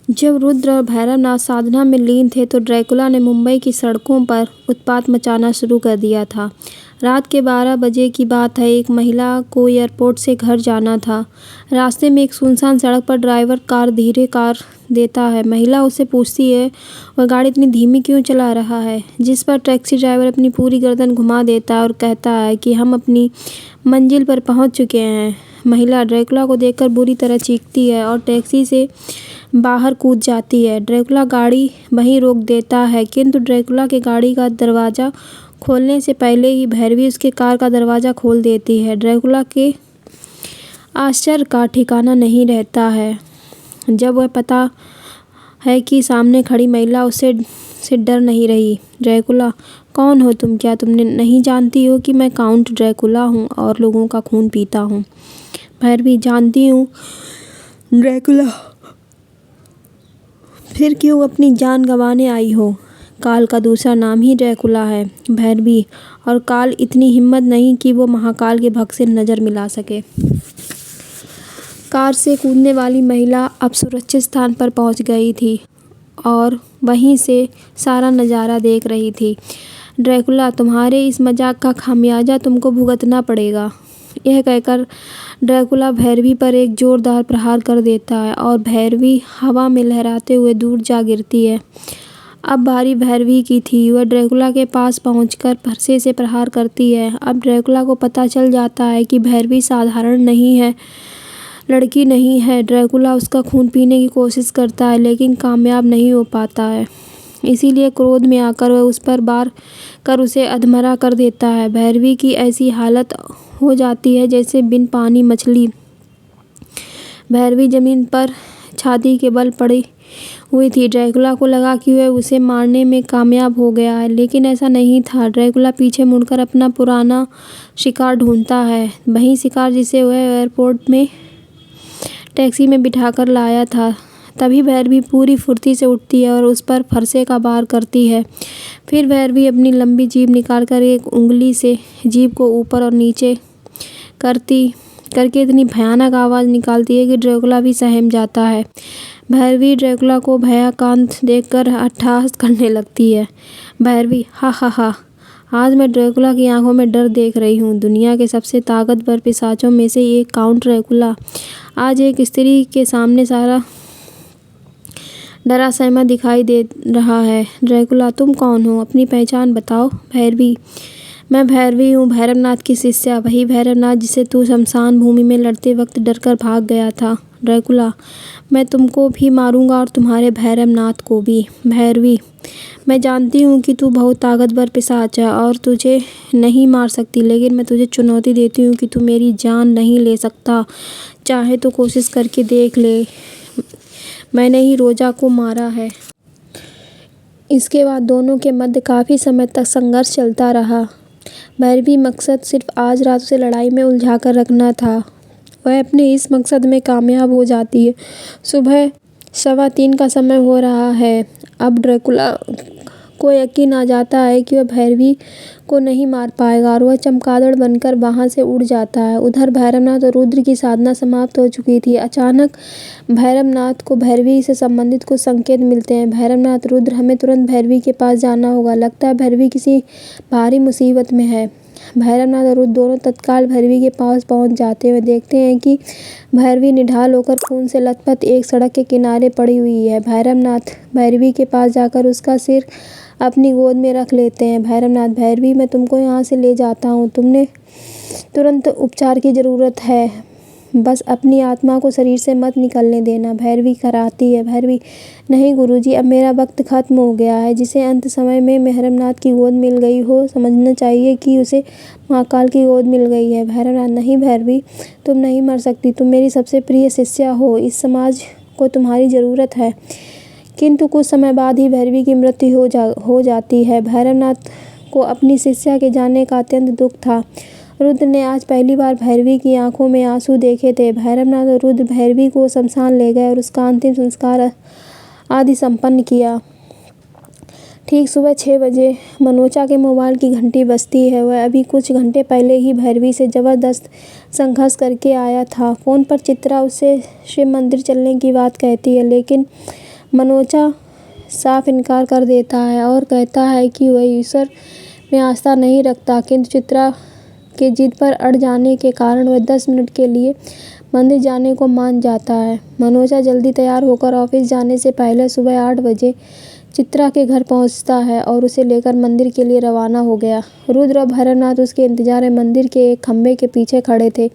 जब रुद्र और भैरवनाथ साधना में लीन थे तो ड्रैकुला ने मुंबई की सड़कों पर उत्पात मचाना शुरू कर दिया था। रात के 12 बजे की बात है। एक महिला को एयरपोर्ट से घर जाना था। रास्ते में एक सुनसान सड़क पर ड्राइवर धीरे कार देता है। महिला उससे पूछती है, वह गाड़ी इतनी धीमी क्यों चला रहा है? जिस पर टैक्सी ड्राइवर अपनी पूरी गर्दन घुमा देता है और कहता है कि हम अपनी मंजिल पर पहुंच चुके हैं। महिला ड्रैकुला को देखकर बुरी तरह चीखती है और टैक्सी से बाहर कूद जाती है। ड्रैकुला गाड़ी वहीं रोक देता है, किंतु ड्रैकुला के गाड़ी का दरवाज़ा खोलने से पहले ही भैरवी उसके कार का दरवाज़ा खोल देती है। ड्रैकुला के आश्चर्य का ठिकाना नहीं रहता है जब वह पता है कि सामने खड़ी महिला उससे डर नहीं रही। ड्रैकुला, कौन हो तुम? क्या तुमने नहीं जानती हो कि मैं काउंट ड्रैकुला हूँ और लोगों का खून पीता हूँ? भैरवी, जानती हूँ ड्रैकुला, फिर क्यों अपनी जान गंवाने आई हो? काल का दूसरा नाम ही ड्रैकुला है भैरवी, और काल इतनी हिम्मत नहीं कि वो महाकाल के भक्त से नज़र मिला सके। कार से कूदने वाली महिला अब सुरक्षित स्थान पर पहुंच गई थी और वहीं से सारा नज़ारा देख रही थी। ड्रैकुला, तुम्हारे इस मजाक का खामियाजा तुमको भुगतना पड़ेगा। यह कहकर ड्रैकुला भैरवी पर एक जोरदार प्रहार कर देता है और भैरवी हवा में लहराते हुए दूर जा गिरती है। अब बारी भैरवी की थी। वह ड्रैकुला के पास पहुंचकर फरसे से प्रहार करती है। अब ड्रैकुला को पता चल जाता है कि भैरवी साधारण नहीं है, लड़की नहीं है। ड्रैकुला उसका खून पीने की कोशिश करता है लेकिन कामयाब नहीं हो पाता है। इसीलिए क्रोध में आकर वह उस पर वार कर उसे अधमरा कर देता है। भैरवी की ऐसी हालत हो जाती है जैसे बिन पानी मछली। भैरवी जमीन पर छाती के बल पड़ी हुई थी। ड्रैकुला को लगा कि वह उसे मारने में कामयाब हो गया है, लेकिन ऐसा नहीं था। ड्रैकुला पीछे मुड़कर अपना पुराना शिकार ढूंढता है, वही शिकार जिसे वह एयरपोर्ट में टैक्सी में बिठाकर लाया था। तभी भैरवी पूरी फुर्ती से उठती है और उस पर फरसे का वार करती है। फिर भैरवी अपनी लंबी जीभ निकालकर एक उंगली से जीभ को ऊपर और नीचे करके इतनी भयानक आवाज़ निकालती है कि ड्रैकुला भी सहम जाता है। भैरवी ड्रैकुला को भयाकांत देखकर अट्टहास करने लगती है। भैरवी, हा हा हा, आज मैं ड्रैकुला की आंखों में डर देख रही हूँ। दुनिया के सबसे ताकतवर पिशाचों में से एक काउंट ड्रैकुला आज एक स्त्री के सामने सारा डरा सहमा दिखाई दे रहा है। ड्रैकुला, तुम कौन हो? अपनी पहचान बताओ। भैरवी, मैं भैरवी हूँ, भैरवनाथ की शिष्या, वही भैरवनाथ जिसे तू शमशान भूमि में लड़ते वक्त डरकर भाग गया था। ड्रैकुला, मैं तुमको भी मारूंगा और तुम्हारे भैरवनाथ को भी। भैरवी, मैं जानती हूँ कि तू बहुत ताकतवर पिशाच है और तुझे नहीं मार सकती, लेकिन मैं तुझे चुनौती देती हूँ कि तू मेरी जान नहीं ले सकता। चाहे तो कोशिश करके देख ले। मैंने ही रोजा को मारा है। इसके बाद दोनों के मध्य काफ़ी समय तक संघर्ष चलता रहा। भैरवी मकसद सिर्फ आज रात उसे लड़ाई में उलझाकर रखना था। वह अपने इस मकसद में कामयाब हो जाती है। सुबह 3:15 का समय हो रहा है। अब ड्रैकुला को यकीन आ जाता है कि वह भैरवी को नहीं मार पाएगा और वह चमगादड़ बनकर वहाँ से उड़ जाता है। उधर भैरवनाथ और रुद्र की साधना समाप्त हो चुकी थी। अचानक भैरवनाथ को भैरवी से संबंधित कुछ संकेत मिलते हैं। भैरवनाथ, रुद्र, हमें तुरंत भैरवी के पास जाना होगा। लगता है भैरवी किसी भारी मुसीबत में है। भैरवनाथ और रुद्र दोनों तत्काल भैरवी के पास पहुंच जाते हैं। वे देखते हैं कि भैरवी निढाल होकर खून से लथपथ एक सड़क के किनारे पड़ी हुई है। भैरवनाथ भैरवी के पास जाकर उसका सिर अपनी गोद में रख लेते हैं। भैरवनाथ, भैरवी, मैं तुमको यहाँ से ले जाता हूँ। तुमने तुरंत उपचार की ज़रूरत है। बस अपनी आत्मा को शरीर से मत निकलने देना। भैरवी कराती है। भैरवी, नहीं गुरुजी, अब मेरा वक्त खत्म हो गया है। जिसे अंत समय में भैरवनाथ की गोद मिल गई हो, समझना चाहिए कि उसे महाकाल की गोद मिल गई है। भैरवनाथ, नहीं भैरवी, तुम नहीं मर सकती। तुम मेरी सबसे प्रिय शिष्या हो। इस समाज को तुम्हारी ज़रूरत है। किंतु कुछ समय बाद ही भैरवी की मृत्यु हो जाती है। भैरवनाथ को अपनी शिष्या के जाने का अत्यंत दुख था। रुद्र ने आज पहली बार भैरवी की आंखों में आंसू देखे थे। भैरवनाथ और रुद्र भैरवी को शमशान ले गए और उसका अंतिम संस्कार आदि संपन्न किया। ठीक सुबह 6 बजे मनोचा के मोबाइल की घंटी बजती है। वह अभी कुछ घंटे पहले ही भैरवी से ज़बरदस्त संघर्ष करके आया था। फ़ोन पर चित्रा उससे शिव मंदिर चलने की बात कहती है, लेकिन मनोचा साफ इनकार कर देता है और कहता है कि वह ईश्वर में आस्था नहीं रखता, किंतु चित्रा के जिद पर अड़ जाने के कारण वह 10 मिनट के लिए मंदिर जाने को मान जाता है। मनोचा जल्दी तैयार होकर ऑफिस जाने से पहले सुबह 8 बजे चित्रा के घर पहुंचता है और उसे लेकर मंदिर के लिए रवाना हो गया। रुद्र और भैरवनाथ उसके इंतजार में मंदिर के एक खंभे के पीछे खड़े थे।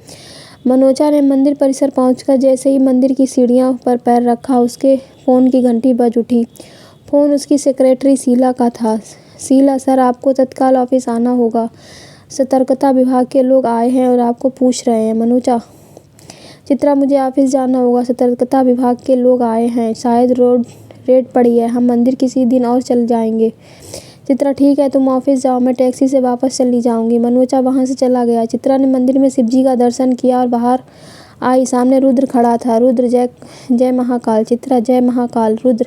मनोचा ने मंदिर परिसर पहुंचकर जैसे ही मंदिर की सीढ़ियों पर पैर रखा, उसके फ़ोन की घंटी बज उठी। फ़ोन उसकी सेक्रेटरी शीला का था। शीला, सर, आपको तत्काल ऑफिस आना होगा। सतर्कता विभाग के लोग आए हैं और आपको पूछ रहे हैं। मनोचा, चित्रा, मुझे ऑफिस जाना होगा। सतर्कता विभाग के लोग आए हैं, शायद रेड पड़ी है। हम मंदिर किसी दिन और चल जाएंगे। चित्रा, ठीक है, तुम ऑफिस जाओ, मैं टैक्सी से वापस चली जाऊंगी। मनोचा वहां से चला गया। चित्रा ने मंदिर में शिवजी का दर्शन किया और बाहर आई। सामने रुद्र खड़ा था। रुद्र, जय महाकाल। चित्रा, जय महाकाल। रुद्र,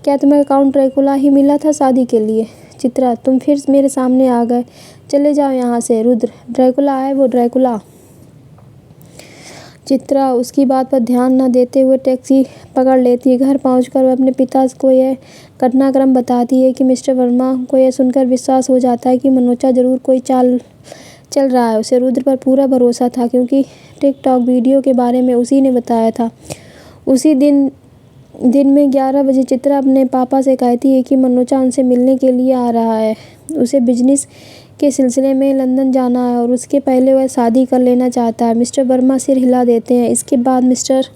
क्या तुम्हें काउंट ड्रैकुला ही मिला था शादी के लिए? चित्रा, तुम फिर मेरे सामने आ गए, चले जाओ यहाँ से। रुद्र, ड्रैकुला है वो, ड्रैकुला। चित्रा उसकी बात पर ध्यान न देते हुए टैक्सी पकड़ लेती है। घर पहुंचकर वह अपने पिता को यह घटनाक्रम बताती है कि मिस्टर वर्मा को यह सुनकर विश्वास हो जाता है कि मनोचा जरूर कोई चाल चल रहा है। उसे रुद्र पर पूरा भरोसा था, क्योंकि टिकटॉक वीडियो के बारे में उसी ने बताया था। उसी दिन में 11 बजे चित्रा अपने पापा से कहती है कि मनोचा उनसे मिलने के लिए आ रहा है। उसे बिजनेस के सिलसिले में लंदन जाना है और उसके पहले वह शादी कर लेना चाहता है। मिस्टर वर्मा सिर हिला देते हैं। इसके बाद मिस्टर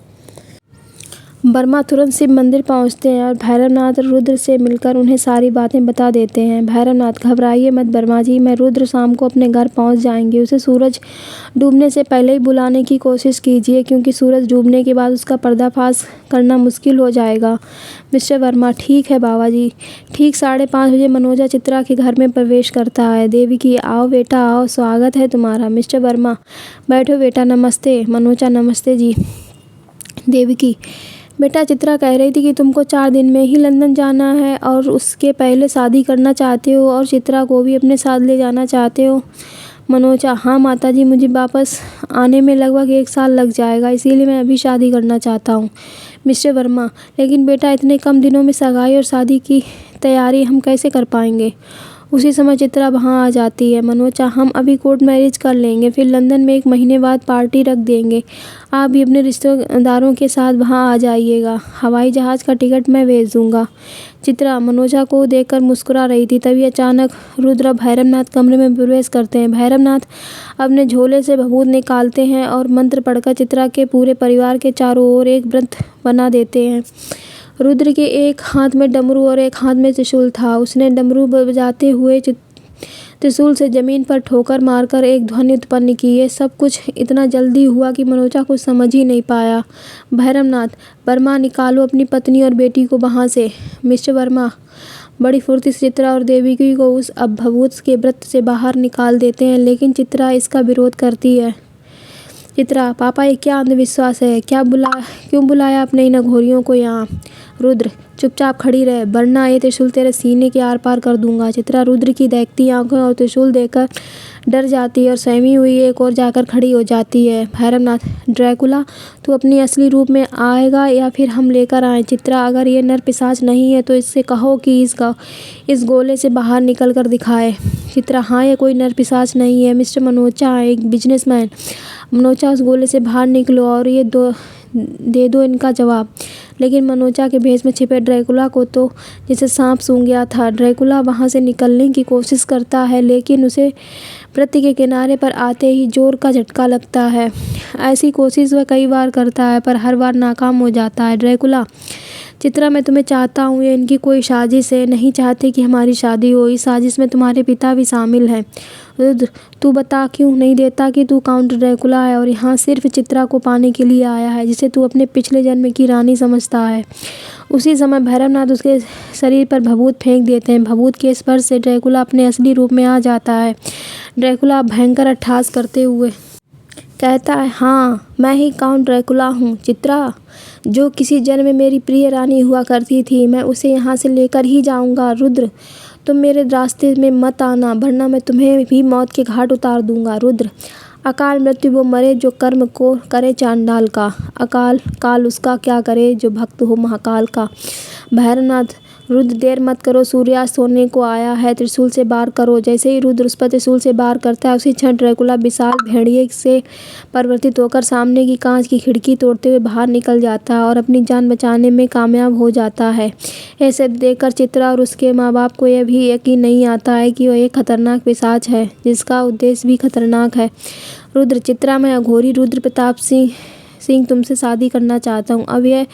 वर्मा तुरंत शिव मंदिर पहुंचते हैं और भैरवनाथ रुद्र से मिलकर उन्हें सारी बातें बता देते हैं। भैरवनाथ, घबराइए मत वर्मा जी, मैं रुद्र शाम को अपने घर पहुंच जाएंगे। उसे सूरज डूबने से पहले ही बुलाने की कोशिश कीजिए, क्योंकि सूरज डूबने के बाद उसका पर्दाफाश करना मुश्किल हो जाएगा। मिस्टर वर्मा, ठीक है बाबा जी। ठीक 5:30 बजे मनोजा चित्रा के घर में प्रवेश करता है। देवकी, आओ बेटा आओ, स्वागत है तुम्हारा। मिस्टर वर्मा, बैठो बेटा। नमस्ते। मनोजा, नमस्ते जी। देवकी, बेटा, चित्रा कह रही थी कि तुमको 4 दिन में ही लंदन जाना है और उसके पहले शादी करना चाहते हो और चित्रा को भी अपने साथ ले जाना चाहते हो। मनोजा, हाँ माता जी, मुझे वापस आने में लगभग 1 साल लग जाएगा, इसीलिए मैं अभी शादी करना चाहता हूँ। मिस्टर वर्मा, लेकिन बेटा, इतने कम दिनों में सगाई और शादी की तैयारी हम कैसे कर पाएंगे? उसी समय चित्रा वहाँ आ जाती है। मनोजा, हम अभी कोर्ट मैरिज कर लेंगे, फिर लंदन में 1 महीने बाद पार्टी रख देंगे। आप भी अपने रिश्तेदारों के साथ वहाँ आ जाइएगा। हवाई जहाज़ का टिकट मैं भेज दूँगा। चित्रा मनोजा को देखकर मुस्कुरा रही थी, तभी अचानक रुद्र और भैरवनाथ कमरे में प्रवेश करते हैं। भैरवनाथ अपने झोले से भभूत निकालते हैं और मंत्र पढ़कर चित्रा के पूरे परिवार के चारों ओर एक वृत्त बना देते हैं। रुद्र के एक हाथ में डमरू और एक हाथ में त्रिशूल था। उसने डमरू बजाते हुए त्रिशूल से जमीन पर ठोकर मारकर एक ध्वनि उत्पन्न की। ये सब कुछ इतना जल्दी हुआ कि मनोजा कुछ समझ ही नहीं पाया। भैरवनाथ, वर्मा, निकालो अपनी पत्नी और बेटी को वहाँ से। मिस्टर वर्मा बड़ी फुर्ती से चित्रा और देवकी को उस भभूत के व्रत से बाहर निकाल देते हैं, लेकिन चित्रा इसका विरोध करती है। चित्रा, पापा, ये क्या अंधविश्वास है? क्यों बुलाया आपने इन अघोरियों को यहाँ? रुद्र, चुपचाप खड़ी रहे, वरना ये त्रिशूल तेरे सीने के आर पार कर दूंगा। चित्रा रुद्र की दहकती आंखों और त्रिशूल देखकर डर जाती है और सहमी हुई एक और जाकर खड़ी हो जाती है। भैरवनाथ, ड्रैकुला, तू अपनी असली रूप में आएगा या फिर हम लेकर आए? चित्रा, अगर ये नर पिशाच नहीं है तो इससे कहो कि इस गोले से बाहर निकल कर दिखाए। चित्रा, हाँ, ये कोई नर पिशाच नहीं है, मिस्टर मनोचा एक बिजनेसमैन। मनोचा, उस गोले से बाहर निकलो और ये दे दो इनका जवाब। लेकिन मनोचा के भेष में छिपे ड्रैकुला को तो जैसे सांप सूंघ गया था। ड्रैकुला वहाँ से निकलने की कोशिश करता है, लेकिन उसे वृत्त के किनारे पर आते ही जोर का झटका लगता है। ऐसी कोशिश वह कई बार करता है, पर हर बार नाकाम हो जाता है। ड्रैकुला, चित्रा, मैं तुम्हें चाहता हूँ, ये इनकी कोई साजिश है। नहीं चाहते कि हमारी शादी हो। इस साजिश में तुम्हारे पिता भी शामिल हैं। रुद्र, तू बता, क्यों नहीं देता कि तू काउंट ड्रैकुला है और यहाँ सिर्फ चित्रा को पाने के लिए आया है, जिसे तू अपने पिछले जन्म की रानी समझता है। उसी समय भैरवनाथ उसके शरीर पर भभूत फेंक देते हैं। भभूत के स्पर्श से ड्रैकुला अपने असली रूप में आ जाता है। ड्रैकुला भयंकर अट्टहास करते हुए कहता है, हाँ, मैं ही काउंट ड्रैकुला हूँ। चित्रा, जो किसी जन्म में मेरी प्रिय रानी हुआ करती थी, मैं उसे यहाँ से लेकर ही जाऊँगा। रुद्र, तुम मेरे रास्ते में मत आना, वरना मैं तुम्हें भी मौत के घाट उतार दूँगा। रुद्र, अकाल मृत्यु वो मरे जो कर्म को करे चांडाल का, अकाल काल उसका क्या करे जो भक्त हो महाकाल का। भैरवनाथ, रुद्र देर मत करो, सूर्यास्त होने को आया है, त्रिशूल से वार करो। जैसे ही रुद्र उस पर त्रिशूल से वार करता है, उसी क्षण ड्रैकुला विशाल भेड़िए से परिवर्तित होकर सामने की कांच की खिड़की तोड़ते हुए बाहर निकल जाता है और अपनी जान बचाने में कामयाब हो जाता है। यह सब देखकर चित्रा और उसके माँ बाप को यह भी यकीन नहीं आता है कि वह एक खतरनाक पिशाच है जिसका उद्देश्य भी खतरनाक है। रुद्र, चित्रा, मैं अघोरी रुद्र प्रताप सिंह तुमसे शादी करना चाहता हूँ। अब यह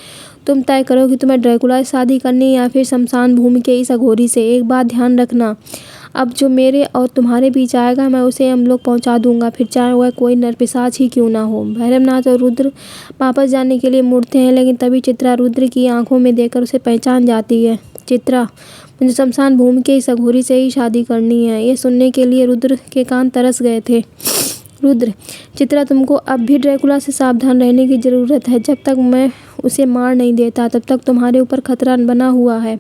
तुम तय करो कि तुम्हें ड्रैकुला से शादी करनी या फिर शमशान भूमि के इस अघोरी से। एक बात ध्यान रखना, अब जो मेरे और तुम्हारे बीच आएगा मैं उसे हम लोग पहुंचा दूंगा, फिर चाहे वह कोई नरपिशाच ही क्यों ना हो। भैरवनाथ और रुद्र वापस जाने के लिए मुड़ते हैं, लेकिन तभी चित्रा रुद्र की आंखों में देखकर उसे पहचान जाती है। चित्रा, मुझे शमशान भूमि के इस अघोरी से ही शादी करनी है। ये सुनने के लिए रुद्र के कान तरस गए थे। रुद्र, चित्रा, तुमको अब भी ड्रैकुला से सावधान रहने की ज़रूरत है। जब तक मैं उसे मार नहीं देता तब तक तुम्हारे ऊपर खतरा बना हुआ है।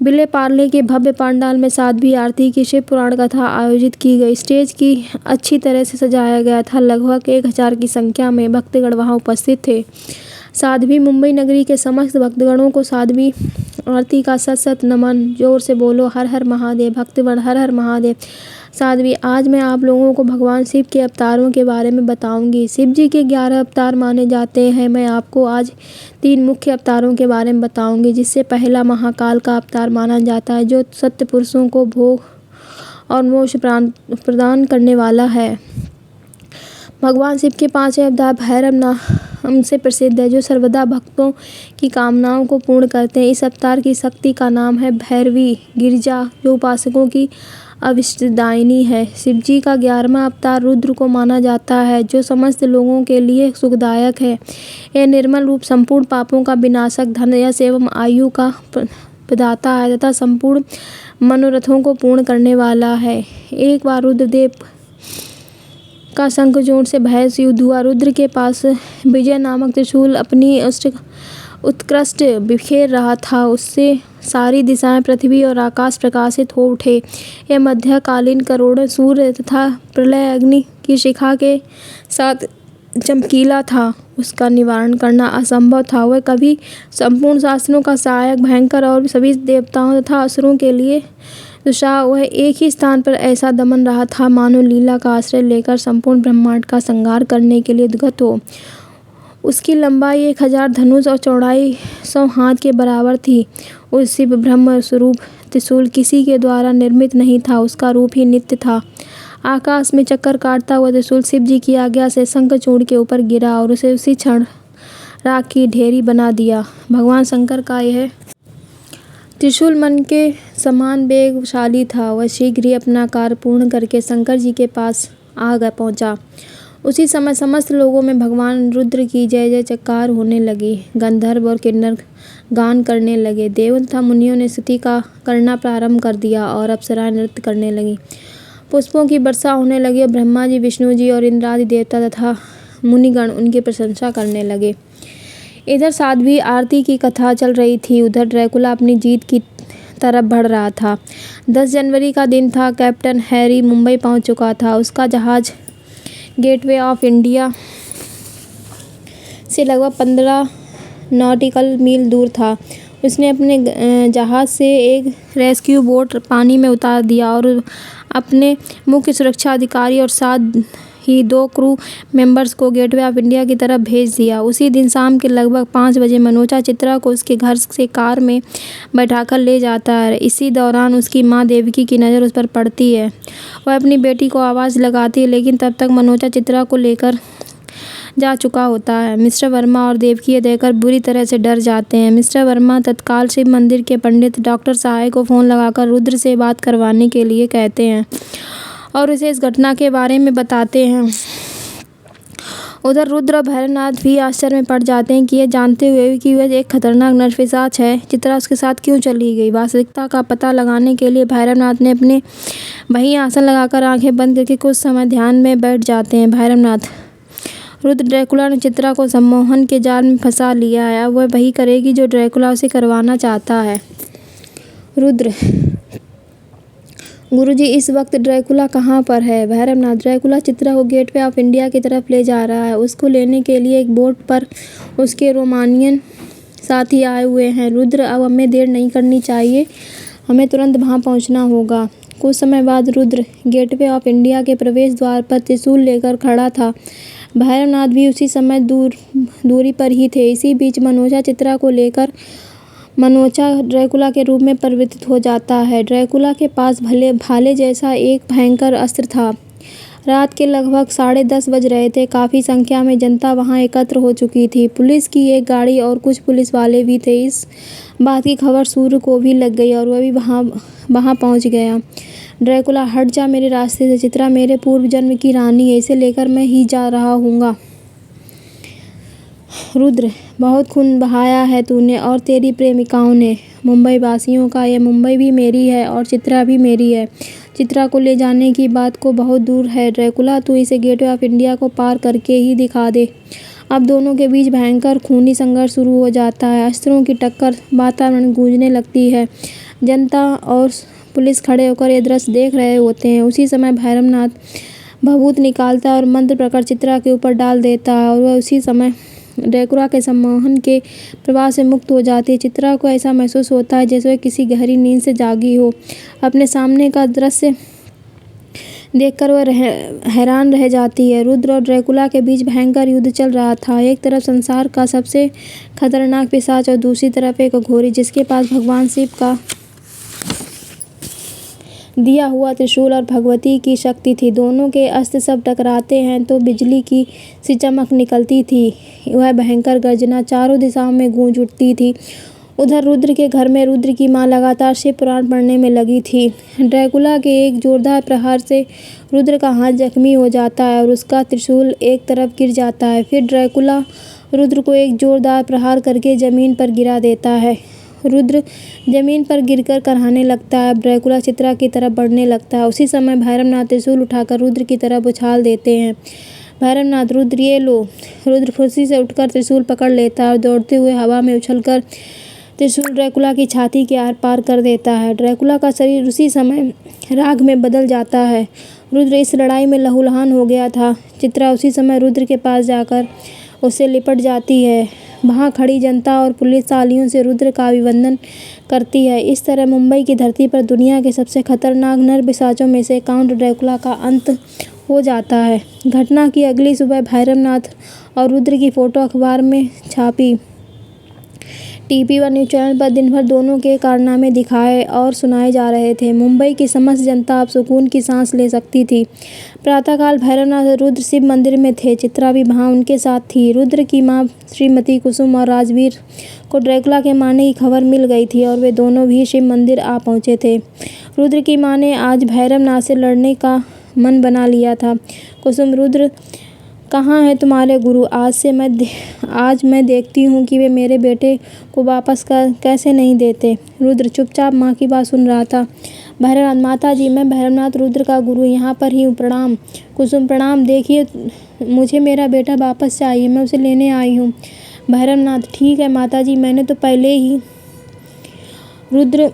विले पार्ले के भव्य पांडाल में साध्वी आरती की शिव पुराण कथा आयोजित की गई। स्टेज की अच्छी तरह से सजाया गया था। लगभग 1000 की संख्या में भक्तगण वहां उपस्थित थे। साध्वी मुंबई नगरी के समस्त भक्तगणों को साध्वी आरती का सत सत नमन। जोर से बोलो हर हर महादेव। भक्तगण हर हर महादेव। साध्वी, आज मैं आप लोगों को भगवान शिव के अवतारों के बारे में बताऊंगी। शिव जी के 11 अवतार माने जाते हैं। मैं आपको आज 3 मुख्य अवतारों के बारे में बताऊंगी, जिससे पहला महाकाल का अवतार माना जाता है, जो सत्य पुरुषों को भोग और मोक्ष प्रदान करने वाला है। भगवान शिव के 5वें अवतार भैरवनाथ से प्रसिद्ध है, जो सर्वदा भक्तों की कामनाओं को पूर्ण करते हैं। इस अवतार की शक्ति का नाम है भैरवी गिरिजा, जो उपासकों की अभिष्टदायिनी है। शिवजी का 11वां अवतार रुद्र को माना जाता है, जो समस्त लोगों के लिए सुखदायक है। यह निर्मल रूप संपूर्ण पापों का विनाशक, धन यश एवं आयु का प्रदाता है तथा संपूर्ण मनोरथों को पूर्ण करने वाला है। एक बार रुद्रदेव का शंखचूड़ से भयंकर युद्ध हुआ। रुद्र के पास विजय नामक त्रिशूल अपनी उत्कृष्ट बिखेर रहा था। उससे सारी दिशाएं, पृथ्वी और आकाश प्रकाशित हो उठे। यह मध्यकालीन करोड़ों सूर्य तथा प्रलय अग्नि की शिखा के साथ चमकीला था। उसका निवारण करना असंभव था। वह कभी संपूर्ण शास्त्रों का सहायक, भयंकर और सभी देवताओं तथा असुरों के लिए दुष्टा। वह एक ही स्थान पर ऐसा दमन रहा था मानो लीला का आश्रय लेकर संपूर्ण ब्रह्मांड का संहार करने के लिए उद्गत हो। उसकी लंबाई 1000 धनुष और चौड़ाई 100 हाथ के बराबर थी। उस शिव ब्रह्म स्वरूप त्रिशूल किसी के द्वारा निर्मित नहीं था, उसका रूप ही नित्य था। आकाश में चक्कर काटता हुआ त्रिशूल शिव जी की आज्ञा से शंखचूड़ के ऊपर गिरा और उसे उसी क्षण राख की ढेरी बना दिया। भगवान शंकर का यह त्रिशूल मन के समान वेगशाली था। वह शीघ्र ही अपना कार्य पूर्ण करके शंकर जी के पास पहुंचा। उसी समय समस्त लोगों में भगवान रुद्र की जय जय जयकार होने लगी। गंधर्व और किन्नर गान करने लगे। देवों तथा मुनियों ने स्तुति करना प्रारंभ कर दिया और अप्सराएं नृत्य करने लगी। पुष्पों की वर्षा होने लगी और ब्रह्मा जी, विष्णु जी और इंद्रादि देवता तथा मुनिगण उनकी प्रशंसा करने लगे। इधर साध्वी आरती की कथा चल रही थी, उधर ड्रैकुला अपनी जीत की तरफ बढ़ रहा था। 10 जनवरी का दिन था। कैप्टन हैरी मुंबई पहुंच चुका था। उसका जहाज गेटवे ऑफ इंडिया से लगभग 15 नॉटिकल मील दूर था। उसने अपने जहाज़ से एक रेस्क्यू बोट पानी में उतार दिया और अपने मुख्य सुरक्षा अधिकारी और साथ ही 2 क्रू मेंबर्स को गेटवे ऑफ इंडिया की तरफ भेज दिया। उसी दिन शाम के लगभग 5 बजे मनोजा चित्रा को उसके घर से कार में बैठाकर ले जाता है। इसी दौरान उसकी माँ देवकी की नज़र उस पर पड़ती है। वह अपनी बेटी को आवाज़ लगाती है, लेकिन तब तक मनोजा चित्रा को लेकर जा चुका होता है। मिस्टर वर्मा और देवकी ये देखकर बुरी तरह से डर जाते हैं। मिस्टर वर्मा तत्काल शिव मंदिर के पंडित डॉक्टर सहाय को फ़ोन लगाकर रुद्र से बात करवाने के लिए कहते हैं और उसे इस घटना के बारे में बताते हैं। उधर रुद्र और भैरवनाथ भी आश्चर्य में पड़ जाते हैं कि ये जानते हुए कि वह एक खतरनाक नरपिशाच है, चित्रा उसके साथ क्यों चली गई। वास्तविकता का पता लगाने के लिए भैरवनाथ ने अपने वहीं आसन लगाकर आंखें बंद करके कुछ समय ध्यान में बैठ जाते हैं। भैरवनाथ, रुद्र, ड्रैकुला ने चित्रा को सम्मोहन के जाल में फंसा लिया है। अब वह वही करेगी जो ड्रैकुला उसे करवाना चाहता है। रुद्र, गुरुजी, इस वक्त ड्रैकुला कहाँ पर है? भैरवनाथ, ड्रैकुला चित्रा को गेटवे ऑफ इंडिया की तरफ ले जा रहा है। उसको लेने के लिए एक बोट पर उसके रोमानियन साथी आए हुए हैं। रुद्र, अब हमें देर नहीं करनी चाहिए, हमें तुरंत वहाँ पहुँचना होगा। कुछ समय बाद रुद्र गेटवे ऑफ इंडिया के प्रवेश द्वार पर त्रिशूल लेकर खड़ा था। भैरवनाथ भी उसी समय दूरी पर ही थे। इसी बीच मनोजा चित्रा को लेकर मनोचा ड्रैकुला के रूप में परिवर्तित हो जाता है। ड्रैकुला के पास भाले जैसा एक भयंकर अस्त्र था। रात के लगभग 10:30 बज रहे थे। काफ़ी संख्या में जनता वहां एकत्र हो चुकी थी। पुलिस की एक गाड़ी और कुछ पुलिस वाले भी थे। इस बात की खबर सूर्य को भी लग गई और वह भी वहां पहुंच गया। ड्रैकुला, हट जा मेरे रास्ते से। चित्रा मेरे पूर्व जन्म की रानी है, इसे लेकर मैं ही जा रहा हूँगा। रुद्र, बहुत खून बहाया है तूने और तेरी प्रेमिकाओं ने। मुंबई वासियों का यह मुंबई भी मेरी है और चित्रा भी मेरी है। चित्रा को ले जाने की बात को बहुत दूर है ड्रैकुला, तू इसे गेटवे ऑफ इंडिया को पार करके ही दिखा दे। अब दोनों के बीच भयंकर खूनी संघर्ष शुरू हो जाता है। अस्त्रों की टक्कर, वातावरण गूंजने लगती है। जनता और पुलिस खड़े होकर यह दृश्य देख रहे होते हैं। उसी समय भैरवनाथ भभूत निकालता है और मंत्र प्रकट चित्रा के ऊपर डाल देता है और वह उसी समय ड्रैकुला के सम्मोहन के प्रभाव से मुक्त हो जाती है। चित्रा को ऐसा महसूस होता है जैसे वह किसी गहरी नींद से जागी हो। अपने सामने का दृश्य देखकर वह हैरान रह जाती है। रुद्र और ड्रैकुला के बीच भयंकर युद्ध चल रहा था। एक तरफ संसार का सबसे खतरनाक पिशाच और दूसरी तरफ एक अघोरी जिसके पास भगवान शिव का दिया हुआ त्रिशूल और भगवती की शक्ति थी। दोनों के अस्त्र सब टकराते हैं तो बिजली की सी चमक निकलती थी। वह भयंकर गर्जना चारों दिशाओं में गूंज उठती थी। उधर रुद्र के घर में रुद्र की मां लगातार शिव पुराण पढ़ने में लगी थी। ड्रैकुला के एक जोरदार प्रहार से रुद्र का हाथ जख्मी हो जाता है और उसका त्रिशूल एक तरफ गिर जाता है। फिर ड्रैकुला रुद्र को एक जोरदार प्रहार करके जमीन पर गिरा देता है। रुद्र जमीन पर गिरकर कराहने लगता है। ड्रैकुला चित्रा की तरफ बढ़ने लगता है। उसी समय भैरवनाथ त्रिशूल उठाकर रुद्र की तरफ उछाल देते हैं। भैरवनाथ, रुद्र ये लो। रुद्र फुर्ती से उठकर त्रिशूल पकड़ लेता है और दौड़ते हुए हवा में उछलकर त्रिशूल ड्रैकुला की छाती के आर पार कर देता है। ड्रैकुला का शरीर उसी समय राख में बदल जाता है। रुद्र इस लड़ाई में लहूलुहान हो गया था। चित्रा उसी समय रुद्र के पास जाकर उससे लिपट जाती है। वहाँ खड़ी जनता और पुलिस तालियों से रुद्र का अभिनंदन करती है। इस तरह मुंबई की धरती पर दुनिया के सबसे खतरनाक नरपिशाचों में से काउंट ड्रैकुला का अंत हो जाता है। घटना की अगली सुबह भैरवनाथ और रुद्र की फोटो अखबार में छापी। टीवी1 न्यूज चैनल पर दिन भर दोनों के कारनामे दिखाए और सुनाए जा रहे थे। मुंबई की समस्त जनता अब सुकून की सांस ले सकती थी। प्रातःकाल भैरवनाथ और रुद्र शिव मंदिर में थे। चित्रा भी वहाँ उनके साथ थी। रुद्र की माँ श्रीमती कुसुम और राजवीर को ड्रैकुला के मारने की खबर मिल गई थी और वे दोनों भी शिव मंदिर आ पहुँचे थे। रुद्र की माँ ने आज भैरवनाथ से लड़ने का मन बना लिया था। कुसुम, रुद्र कहाँ है तुम्हारे गुरु? आज मैं देखती हूँ कि वे मेरे बेटे को वापस कैसे नहीं देते। रुद्र चुपचाप माँ की बात सुन रहा था। भैरवनाथ, माता जी, मैं भैरवनाथ रुद्र का गुरु यहाँ पर ही हूँ। प्रणाम। कुसुम, प्रणाम। देखिए, मुझे मेरा बेटा वापस चाहिए, मैं उसे लेने आई हूँ। भैरवनाथ, ठीक है माता जी, मैंने तो पहले ही रुद्र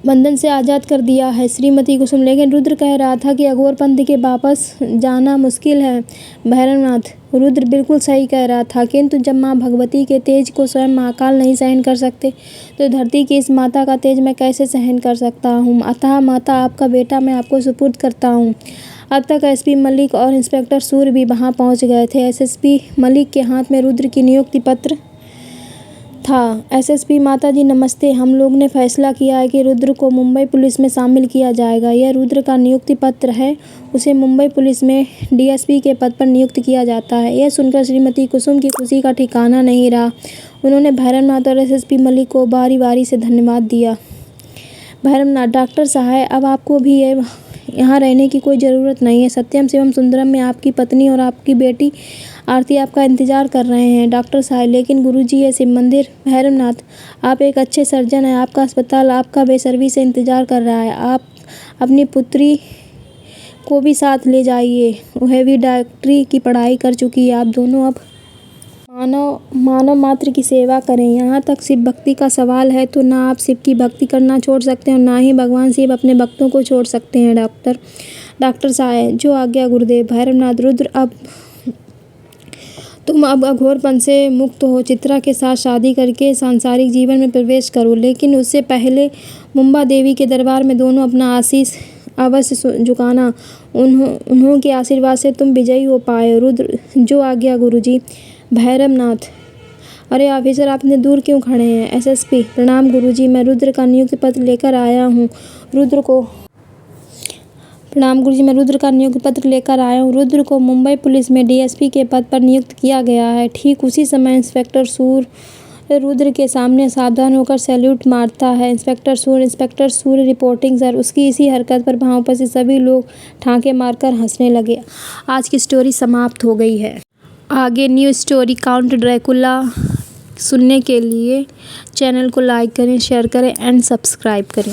बंधन से आज़ाद कर दिया है। श्रीमती कुसुम, लेकिन रुद्र कह रहा था कि अघोर पंथ के वापस जाना मुश्किल है। भैरवनाथ, रुद्र बिल्कुल सही कह रहा था, किंतु जब माँ भगवती के तेज को स्वयं महाकाल नहीं सहन कर सकते तो धरती की इस माता का तेज मैं कैसे सहन कर सकता हूँ। अतः माता, आपका बेटा मैं आपको सुपुर्द करता हूँ। अब तक एसपी मलिक और इंस्पेक्टर सूर्य भी वहाँ पहुँच गए थे। एसएसपी मलिक के हाथ में रुद्र की नियुक्ति पत्र था। एसएसपी माता जी नमस्ते। हम लोग ने फैसला किया है कि रुद्र को मुंबई पुलिस में शामिल किया जाएगा। यह रुद्र का नियुक्ति पत्र है। उसे मुंबई पुलिस में डीएसपी के पद पर नियुक्त किया जाता है। यह सुनकर श्रीमती कुसुम की खुशी का ठिकाना नहीं रहा। उन्होंने भैरवनाथ और एसएसपी मलिक को बारी बारी से धन्यवाद दिया। भैरवनाथ, डॉक्टर साहब, अब आपको भी यहाँ रहने की कोई ज़रूरत नहीं है। सत्यम शिवम सुंदरम में आपकी पत्नी और आपकी बेटी आरती आपका इंतज़ार कर रहे हैं। डॉक्टर साहब, लेकिन गुरुजी ये शिव मंदिर। भैरवनाथ, आप एक अच्छे सर्जन हैं। आपका अस्पताल आपका बेसब्री से इंतज़ार कर रहा है। आप अपनी पुत्री को भी साथ ले जाइए। वह भी डॉक्टरी की पढ़ाई कर चुकी है। आप दोनों अब मानव मात्र की सेवा करें। यहाँ तक शिव भक्ति का सवाल है तो ना आप शिव की भक्ति करना छोड़ सकते हैं और ना ही भगवान शिव अपने भक्तों को छोड़ सकते हैं। डॉक्टर साहब, जो आज्ञा गुरुदेव। भैरवनाथ, रुद्र, तुम अब अघोरपन से मुक्त हो। चित्रा के साथ शादी करके सांसारिक जीवन में प्रवेश करो, लेकिन उससे पहले मुंबा देवी के दरबार में दोनों अपना आशीष अवश्य झुकाना। उन्हों के आशीर्वाद से तुम विजयी हो पाए। रुद्र, जो आज्ञा गुरुजी। भैरवनाथ, अरे ऑफिसर, आप इतने दूर क्यों खड़े हैं? एसएसपी, प्रणाम गुरुजी, मैं रुद्र का नियुक्ति पत्र लेकर आया हूँ। रुद्र को मुंबई पुलिस में डीएसपी के पद पर नियुक्त किया गया है। ठीक उसी समय इंस्पेक्टर सूर्य रुद्र के सामने सावधान होकर सैल्यूट मारता है। इंस्पेक्टर सूर्य, रिपोर्टिंग सर। उसकी इसी हरकत पर वहाँ उपस्थित सभी लोग ठाके मारकर हंसने लगे। आज की स्टोरी समाप्त हो गई है। आगे न्यू स्टोरी काउंट ड्रैकुला सुनने के लिए चैनल को लाइक करें, शेयर करें एंड सब्सक्राइब करें।